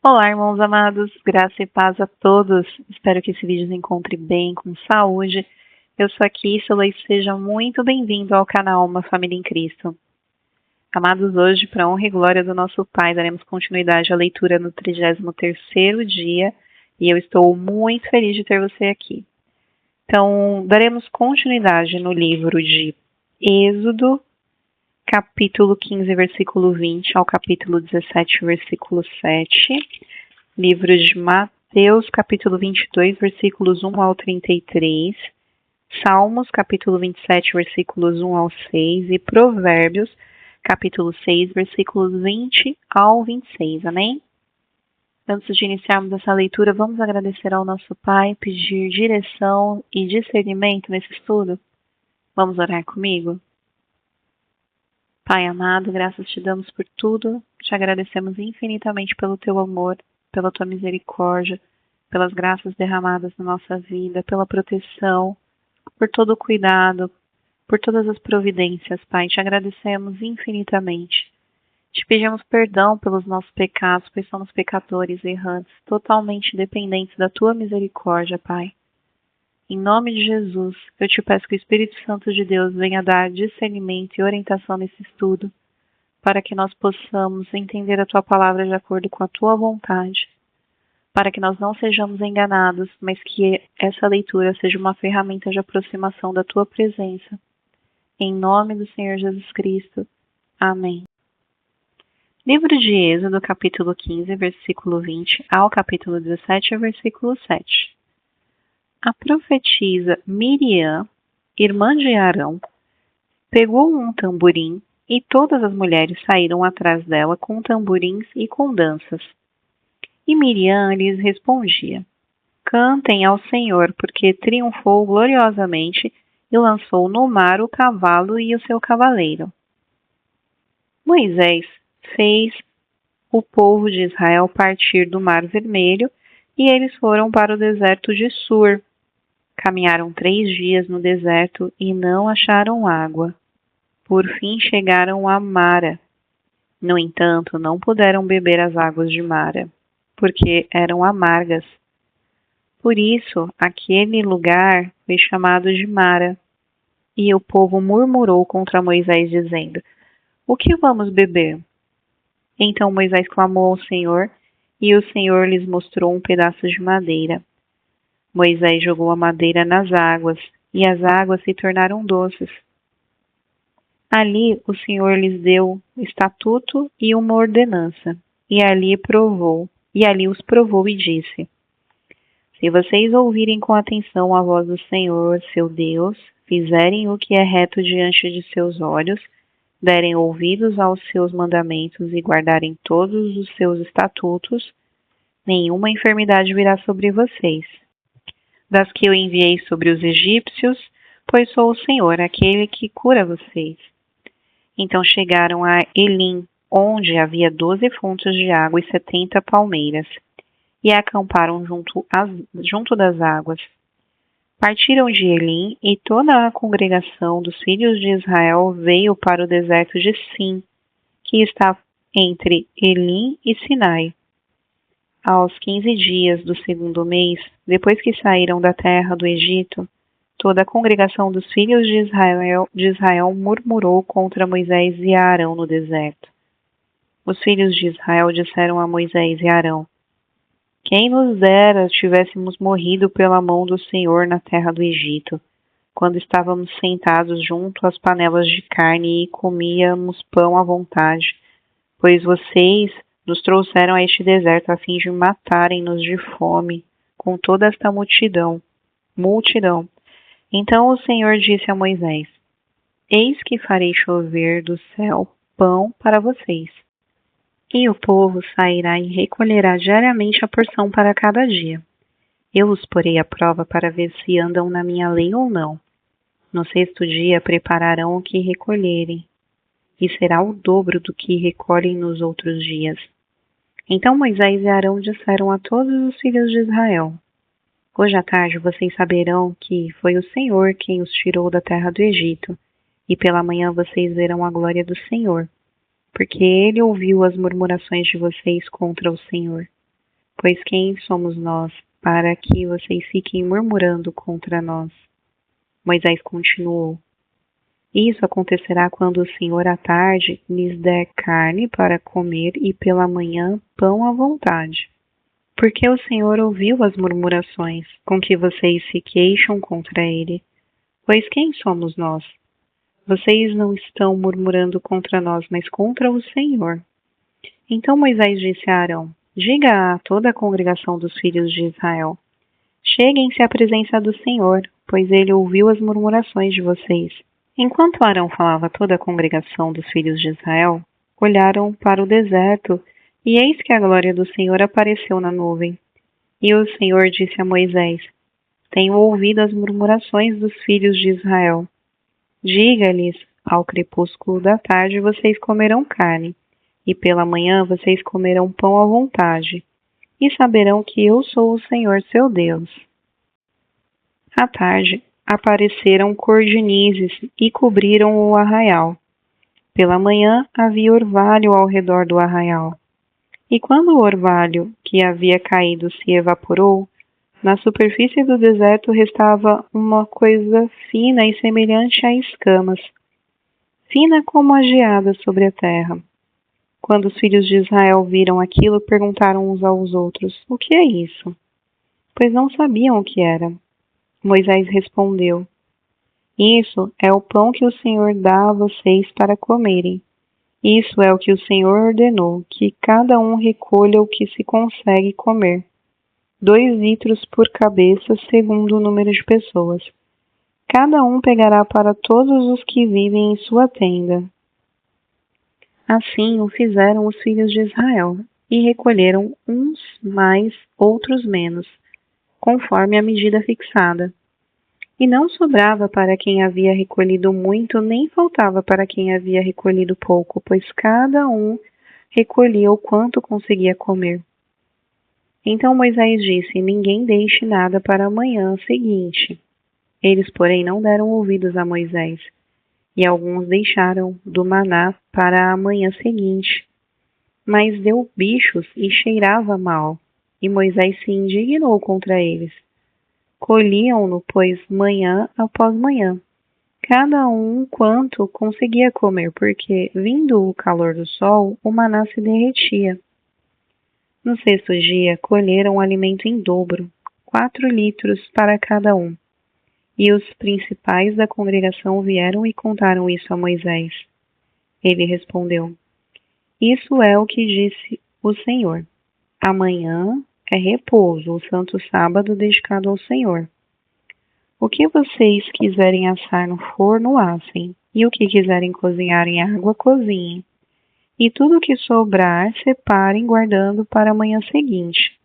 Olá, irmãos amados, graça e paz a todos. Espero que esse vídeo os encontre bem, com saúde. Eu sou a Kissela e seja muito bem-vindo ao canal Uma Família em Cristo. Amados, hoje, para a honra e glória do nosso Pai, daremos continuidade à leitura no 33º dia e eu estou muito feliz de ter você aqui. Então, daremos continuidade no livro de Êxodo, capítulo 15, versículo 20 ao capítulo 17, versículo 7. Livro de Mateus, capítulo 22, versículos 1 ao 33. Salmos, capítulo 27, versículos 1 ao 6. E Provérbios, capítulo 6, versículos 20 ao 26. Amém? Antes de iniciarmos essa leitura, vamos agradecer ao nosso Pai, pedir direção e discernimento nesse estudo? Vamos orar comigo? Pai amado, graças te damos por tudo, te agradecemos infinitamente pelo teu amor, pela tua misericórdia, pelas graças derramadas na nossa vida, pela proteção, por todo o cuidado, por todas as providências, Pai, te agradecemos infinitamente. Te pedimos perdão pelos nossos pecados, pois somos pecadores errantes, totalmente dependentes da tua misericórdia, Pai. Em nome de Jesus, eu te peço que o Espírito Santo de Deus venha dar discernimento e orientação nesse estudo, para que nós possamos entender a tua palavra de acordo com a tua vontade, para que nós não sejamos enganados, mas que essa leitura seja uma ferramenta de aproximação da tua presença. Em nome do Senhor Jesus Cristo. Amém. Livro de Êxodo, capítulo 15, versículo 20 ao capítulo 17, versículo 7. A profetisa Miriam, irmã de Arão, pegou um tamborim e todas as mulheres saíram atrás dela com tamborins e com danças. E Miriam lhes respondia: Cantem ao Senhor, porque triunfou gloriosamente e lançou no mar o cavalo e o seu cavaleiro. Moisés fez o povo de Israel partir do Mar Vermelho e eles foram para o deserto de Sur. Caminharam 3 dias no deserto e não acharam água. Por fim chegaram a Mara. No entanto, não puderam beber as águas de Mara, porque eram amargas. Por isso, aquele lugar foi chamado de Mara. E o povo murmurou contra Moisés, dizendo: O que vamos beber? Então Moisés clamou ao Senhor, e o Senhor lhes mostrou um pedaço de madeira. Moisés jogou a madeira nas águas, e as águas se tornaram doces. Ali o Senhor lhes deu estatuto e uma ordenança, e ali os provou e disse: Se vocês ouvirem com atenção a voz do Senhor, seu Deus, fizerem o que é reto diante de seus olhos, derem ouvidos aos seus mandamentos e guardarem todos os seus estatutos, nenhuma enfermidade virá sobre vocês. Das que eu enviei sobre os egípcios, pois sou o Senhor, aquele que cura vocês. Então chegaram a Elim, onde havia 12 fontes de água e 70 palmeiras, e acamparam junto das águas. Partiram de Elim, e toda a congregação dos filhos de Israel veio para o deserto de Sim, que está entre Elim e Sinai. Aos 15 dias do 2º mês, depois que saíram da terra do Egito, toda a congregação dos filhos de Israel murmurou contra Moisés e Arão no deserto. Os filhos de Israel disseram a Moisés e Arão: Quem nos dera tivéssemos morrido pela mão do Senhor na terra do Egito, quando estávamos sentados junto às panelas de carne e comíamos pão à vontade, pois vocês nos trouxeram a este deserto a fim de matarem-nos de fome, com toda esta multidão. Então o Senhor disse a Moisés: Eis que farei chover do céu pão para vocês. E o povo sairá e recolherá diariamente a porção para cada dia. Eu os porei à prova para ver se andam na minha lei ou não. No 6º dia prepararão o que recolherem, e será o dobro do que recolhem nos outros dias. Então Moisés e Arão disseram a todos os filhos de Israel: Hoje à tarde vocês saberão que foi o Senhor quem os tirou da terra do Egito, e pela manhã vocês verão a glória do Senhor, porque ele ouviu as murmurações de vocês contra o Senhor. Pois quem somos nós para que vocês fiquem murmurando contra nós? Moisés continuou: Isso acontecerá quando o Senhor à tarde lhes der carne para comer e pela manhã pão à vontade. Porque o Senhor ouviu as murmurações com que vocês se queixam contra ele. Pois quem somos nós? Vocês não estão murmurando contra nós, mas contra o Senhor. Então Moisés disse a Arão: Diga a toda a congregação dos filhos de Israel: Cheguem-se à presença do Senhor, pois ele ouviu as murmurações de vocês. Enquanto Arão falava a toda a congregação dos filhos de Israel, olharam para o deserto, e eis que a glória do Senhor apareceu na nuvem. E o Senhor disse a Moisés: Tenho ouvido as murmurações dos filhos de Israel. Diga-lhes: Ao crepúsculo da tarde vocês comerão carne, e pela manhã vocês comerão pão à vontade, e saberão que eu sou o Senhor seu Deus. À tarde apareceram cordinizes e cobriram o arraial. Pela manhã havia orvalho ao redor do arraial. E quando o orvalho que havia caído se evaporou, na superfície do deserto restava uma coisa fina e semelhante a escamas, fina como a geada sobre a terra. Quando os filhos de Israel viram aquilo, perguntaram uns aos outros: O que é isso? Pois não sabiam o que era. Moisés respondeu: Isso é o pão que o Senhor dá a vocês para comerem. Isso é o que o Senhor ordenou, que cada um recolha o que se consegue comer. 2 litros por cabeça, segundo o número de pessoas. Cada um pegará para todos os que vivem em sua tenda. Assim o fizeram os filhos de Israel, e recolheram uns mais, outros menos, conforme a medida fixada. E não sobrava para quem havia recolhido muito, nem faltava para quem havia recolhido pouco, pois cada um recolhia o quanto conseguia comer. Então Moisés disse: Ninguém deixe nada para a manhã seguinte. Eles, porém, não deram ouvidos a Moisés, e alguns deixaram do maná para a manhã seguinte. Mas deu bichos e cheirava mal, e Moisés se indignou contra eles. Colhiam-no, pois, manhã após manhã, cada um quanto conseguia comer, porque, vindo o calor do sol, o maná se derretia. No 6º dia, colheram o alimento em dobro, 4 litros para cada um. E os principais da congregação vieram e contaram isso a Moisés. Ele respondeu: Isso é o que disse o Senhor. Amanhã é repouso, o santo sábado dedicado ao Senhor. O que vocês quiserem assar no forno, assem, e o que quiserem cozinhar em água, cozinhem. E tudo o que sobrar, separem, guardando para a manhã seguinte.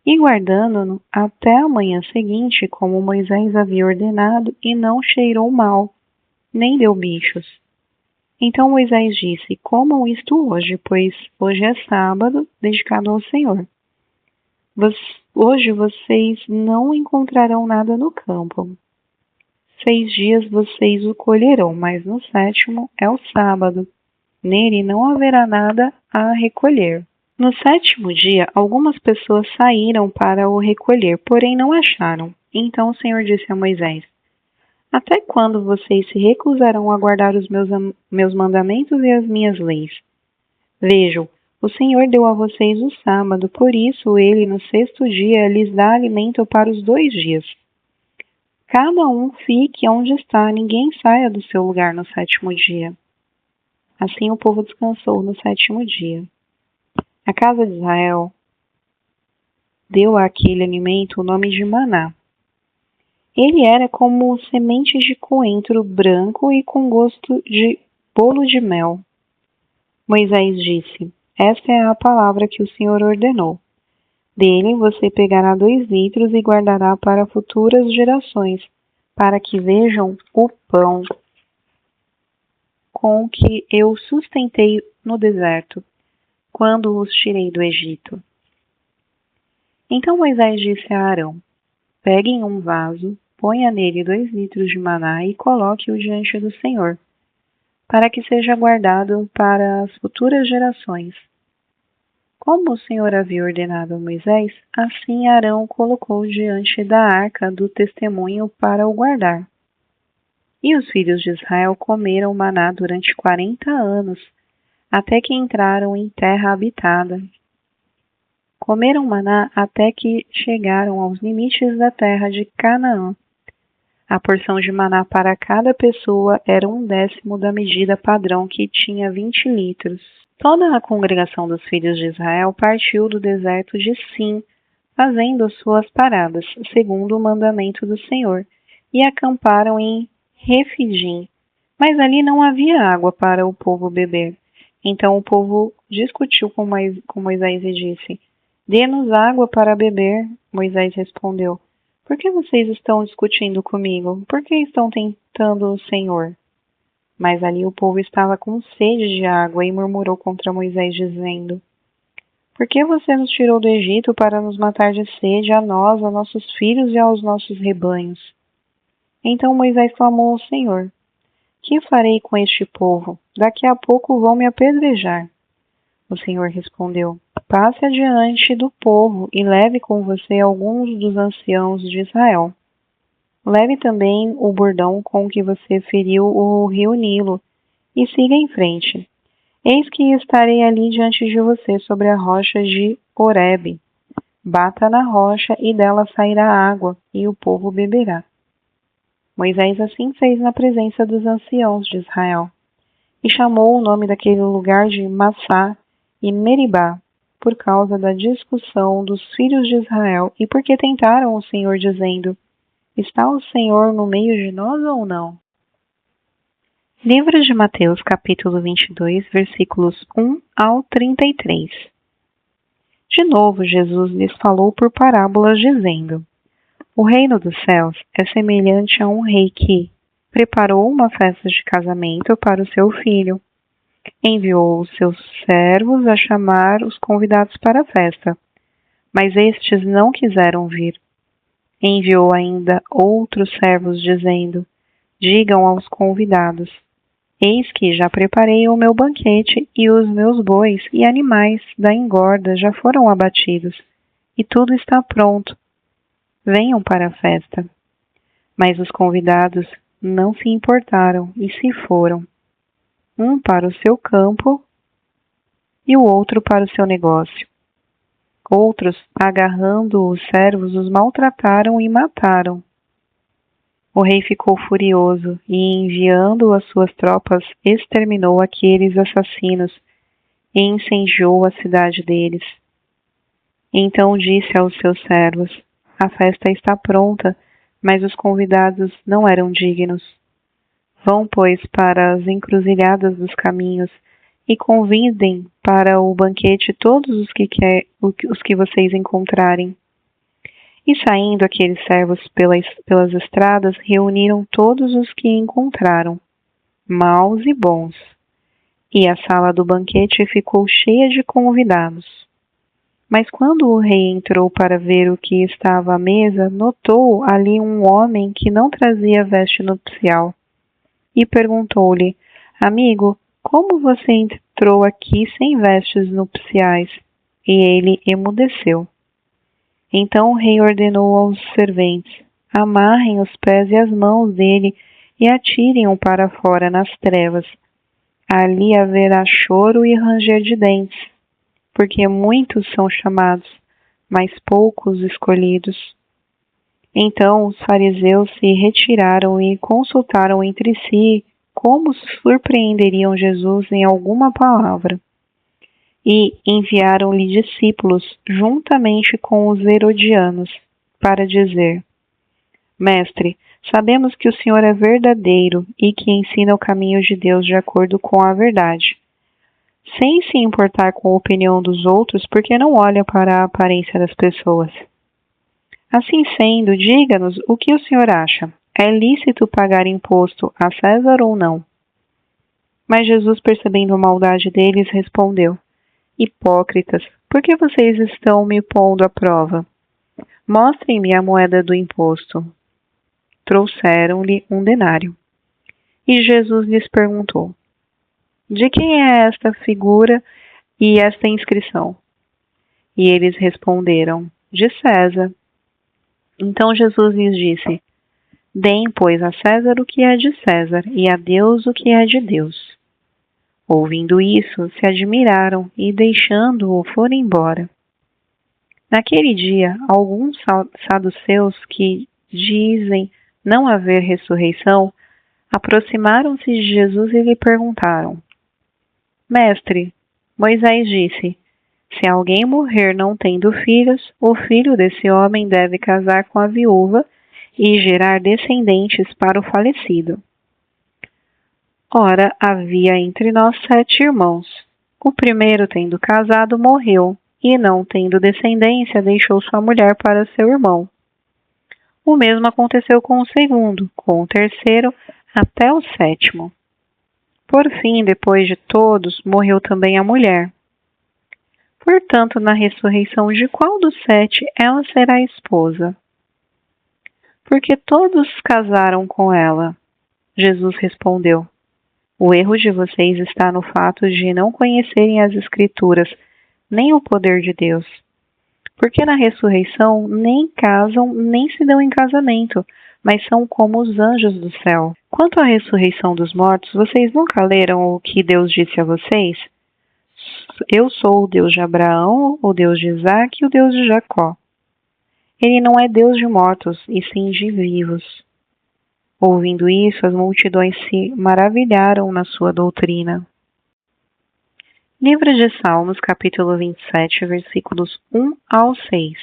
E guardando-no até a manhã seguinte, como Moisés havia ordenado, e não cheirou mal, nem deu bichos. Então Moisés disse: Comam isto hoje, pois hoje é sábado, dedicado ao Senhor. Hoje vocês não encontrarão nada no campo. 6 dias vocês o colherão, mas no 7º é o sábado. Nele não haverá nada a recolher. No 7º dia, algumas pessoas saíram para o recolher, porém não acharam. Então o Senhor disse a Moisés: Até quando vocês se recusarão a guardar os meus mandamentos e as minhas leis? Vejam, o Senhor deu a vocês o sábado, por isso ele, no 6º dia, lhes dá alimento para os 2 dias. Cada um fique onde está, ninguém saia do seu lugar no 7º dia. Assim o povo descansou no 7º dia. A casa de Israel deu àquele alimento o nome de maná. Ele era como sementes de coentro branco e com gosto de bolo de mel. Moisés disse: Esta é a palavra que o Senhor ordenou. Dele você pegará 2 litros e guardará para futuras gerações, para que vejam o pão com que eu sustentei no deserto, quando os tirei do Egito. Então Moisés disse a Arão: Peguem um vaso, ponha nele 2 litros de maná e coloque-o diante do Senhor, para que seja guardado para as futuras gerações. Como o Senhor havia ordenado a Moisés, assim Arão colocou diante da arca do testemunho para o guardar. E os filhos de Israel comeram maná durante 40 anos, até que entraram em terra habitada. Comeram maná até que chegaram aos limites da terra de Canaã. A porção de maná para cada pessoa era 1/10 da medida padrão, que tinha 20 litros. Toda a congregação dos filhos de Israel partiu do deserto de Sim, fazendo suas paradas, segundo o mandamento do Senhor, e acamparam em Refidim. Mas ali não havia água para o povo beber. Então o povo discutiu com Moisés e disse: Dê-nos água para beber. Moisés respondeu: Por que vocês estão discutindo comigo? Por que estão tentando o Senhor? Mas ali o povo estava com sede de água e murmurou contra Moisés, dizendo: Por que você nos tirou do Egito para nos matar de sede, a nós, a nossos filhos e aos nossos rebanhos? Então Moisés clamou ao Senhor: Que farei com este povo? Daqui a pouco vão me apedrejar. O Senhor respondeu: Passe adiante do povo e leve com você alguns dos anciãos de Israel. Leve também o bordão com que você feriu o rio Nilo e siga em frente. Eis que estarei ali diante de você sobre a rocha de Horebe. Bata na rocha e dela sairá água, e o povo beberá. Moisés assim fez na presença dos anciãos de Israel, e chamou o nome daquele lugar de Massá e Meribá, por causa da discussão dos filhos de Israel, e porque tentaram o Senhor, dizendo: Está o Senhor no meio de nós ou não? Livro de Mateus, capítulo 22, versículos 1 ao 33. De novo, Jesus lhes falou por parábolas, dizendo: O reino dos céus é semelhante a um rei que preparou uma festa de casamento para o seu filho. Enviou os seus servos a chamar os convidados para a festa, mas estes não quiseram vir. Enviou ainda outros servos, dizendo: Digam aos convidados: Eis que já preparei o meu banquete, e os meus bois e animais da engorda já foram abatidos, e tudo está pronto. Venham para a festa. Mas os convidados não se importaram e se foram, um para o seu campo e o outro para o seu negócio. Outros, agarrando os servos, os maltrataram e mataram. O rei ficou furioso e, enviando as suas tropas, exterminou aqueles assassinos e incendiou a cidade deles. Então disse aos seus servos: A festa está pronta, mas os convidados não eram dignos. Vão, pois, para as encruzilhadas dos caminhos e convidem para o banquete todos os que vocês encontrarem. E saindo aqueles servos pelas estradas, reuniram todos os que encontraram, maus e bons. E a sala do banquete ficou cheia de convidados. Mas quando o rei entrou para ver o que estava à mesa, notou ali um homem que não trazia veste nupcial. E perguntou-lhe: Amigo, como você entrou aqui sem vestes nupciais? E ele emudeceu. Então o rei ordenou aos serventes: Amarrem os pés e as mãos dele e atirem-o para fora nas trevas. Ali haverá choro e ranger de dentes, porque muitos são chamados, mas poucos escolhidos. Então os fariseus se retiraram e consultaram entre si como surpreenderiam Jesus em alguma palavra. E enviaram-lhe discípulos, juntamente com os herodianos, para dizer: Mestre, sabemos que o Senhor é verdadeiro e que ensina o caminho de Deus de acordo com a verdade, sem se importar com a opinião dos outros, porque não olha para a aparência das pessoas. Assim sendo, diga-nos o que o Senhor acha. É lícito pagar imposto a César ou não? Mas Jesus, percebendo a maldade deles, respondeu: Hipócritas, por que vocês estão me pondo à prova? Mostrem-me a moeda do imposto. Trouxeram-lhe um denário. E Jesus lhes perguntou: De quem é esta figura e esta inscrição? E eles responderam: de César. Então Jesus lhes disse: deem, pois, a César o que é de César, e a Deus o que é de Deus. Ouvindo isso, se admiraram e, deixando-o, foram embora. Naquele dia, alguns saduceus que dizem não haver ressurreição aproximaram-se de Jesus e lhe perguntaram: Mestre, Moisés disse: se alguém morrer não tendo filhos, o filho desse homem deve casar com a viúva e gerar descendentes para o falecido. Ora, havia entre nós 7 irmãos. O primeiro, tendo casado, morreu, e não tendo descendência, deixou sua mulher para seu irmão. O mesmo aconteceu com o segundo, com o terceiro, até o 7º. Por fim, depois de todos, morreu também a mulher. Portanto, na ressurreição de qual dos 7 ela será esposa? Porque todos casaram com ela. Jesus respondeu: o erro de vocês está no fato de não conhecerem as Escrituras, nem o poder de Deus. Porque na ressurreição nem casam, nem se dão em casamento, mas são como os anjos do céu. Quanto à ressurreição dos mortos, vocês nunca leram o que Deus disse a vocês? Eu sou o Deus de Abraão, o Deus de Isaque e o Deus de Jacó. Ele não é Deus de mortos, e sim de vivos. Ouvindo isso, as multidões se maravilharam na sua doutrina. Livro de Salmos, capítulo 27, versículos 1 ao 6.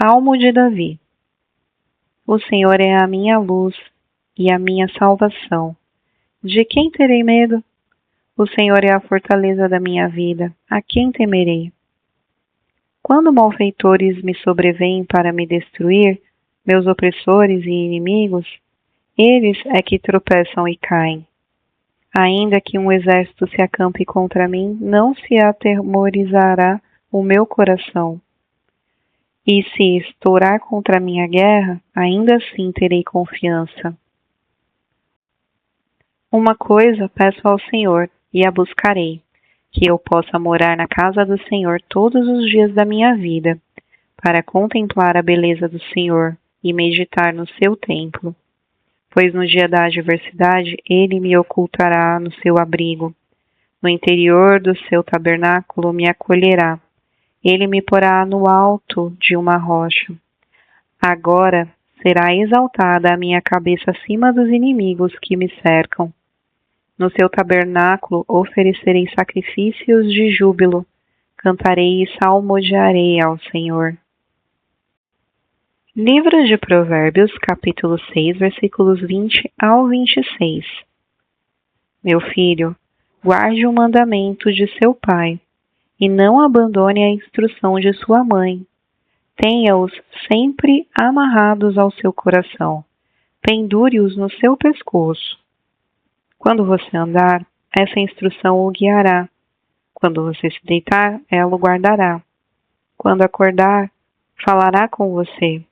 Salmo de Davi. O Senhor é a minha luz e a minha salvação. De quem terei medo? O Senhor é a fortaleza da minha vida. A quem temerei? Quando malfeitores me sobrevêm para me destruir, meus opressores e inimigos, eles é que tropeçam e caem. Ainda que um exército se acampe contra mim, não se atemorizará o meu coração. E se estourar contra mim a guerra, ainda assim terei confiança. Uma coisa peço ao Senhor, e a buscarei, que eu possa morar na casa do Senhor todos os dias da minha vida, para contemplar a beleza do Senhor e meditar no seu templo. Pois no dia da adversidade ele me ocultará no seu abrigo. No interior do seu tabernáculo me acolherá. Ele me porá no alto de uma rocha. Agora será exaltada a minha cabeça acima dos inimigos que me cercam. No seu tabernáculo oferecerei sacrifícios de júbilo. Cantarei e salmodiarei ao Senhor. Livro de Provérbios, capítulo 6, versículos 20 ao 26. Meu filho, guarde o mandamento de seu pai, e não abandone a instrução de sua mãe. Tenha-os sempre amarrados ao seu coração, pendure-os no seu pescoço. Quando você andar, essa instrução o guiará. Quando você se deitar, ela o guardará. Quando acordar, falará com você.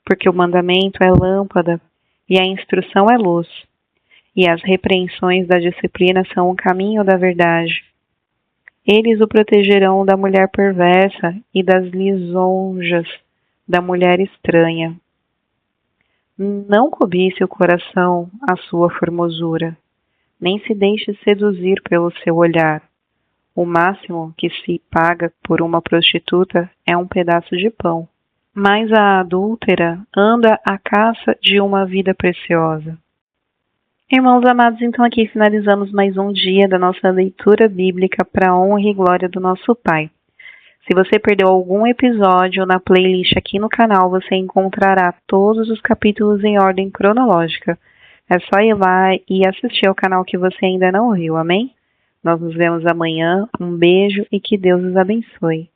Porque o mandamento é lâmpada e a instrução é luz, e as repreensões da disciplina são o caminho da verdade. Eles o protegerão da mulher perversa e das lisonjas da mulher estranha. Não cobice o coração a sua formosura, nem se deixe seduzir pelo seu olhar. O máximo que se paga por uma prostituta é um pedaço de pão. Mas a adúltera anda à caça de uma vida preciosa. Irmãos amados, então aqui finalizamos mais um dia da nossa leitura bíblica para a honra e glória do nosso Pai. Se você perdeu algum episódio na playlist aqui no canal, você encontrará todos os capítulos em ordem cronológica. É só ir lá e assistir ao canal que você ainda não viu, amém? Nós nos vemos amanhã, um beijo e que Deus os abençoe.